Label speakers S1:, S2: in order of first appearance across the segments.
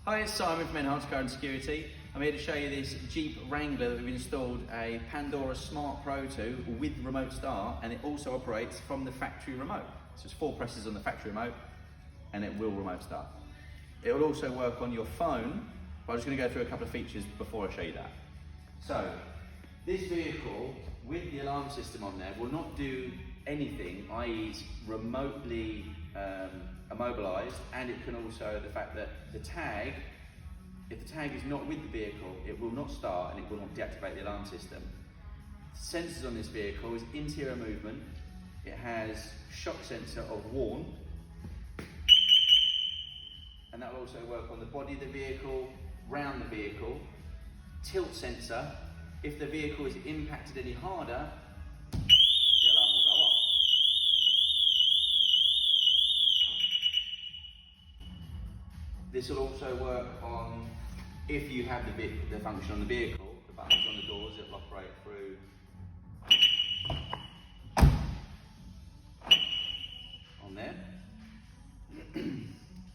S1: Hi, it's Simon from Antihijack Car and Security. I'm here to show you this Jeep Wrangler that we've installed a Pandora Smart Pro V3 with remote start, and it also operates from the factory remote. So it's 4 presses on the factory remote and it will remote start. It will also work on your phone, but I'm just going to go through a couple of features before I show you that. So this vehicle with the alarm system on there will not do anything, i.e. it's remotely immobilised, and it can also, the fact that the tag, if the tag is not with the vehicle, it will not start and it will not deactivate the alarm system. Sensors on this vehicle is interior movement, it has shock sensor of warn, and that will also work on the body of the vehicle, round the vehicle, tilt sensor. If the vehicle is impacted any harder, the alarm will go off. This will also work on, if you have the function on the vehicle, the buttons on the doors, it will operate through on there.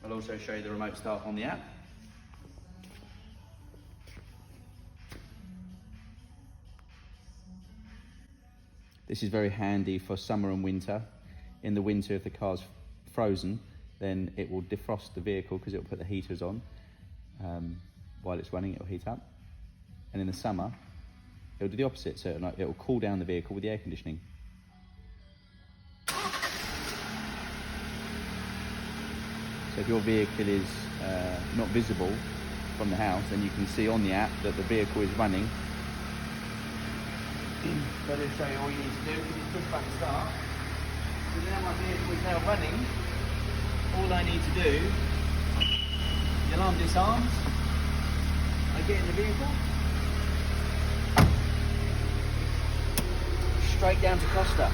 S1: I'll also show you the remote start on the app. This is very handy for summer and winter. In the winter, if the car's frozen, then it will defrost the vehicle because it will put the heaters on. While it's running, it will heat up. And in the summer, it will do the opposite, so it will cool down the vehicle with the air conditioning. So if your vehicle is not visible from the house, then you can see on the app that the vehicle is running. So to show you, all you need to do is just push button start. So now my vehicle is now running. All I need to do, the alarm disarms, I get in the vehicle, straight down to Costa.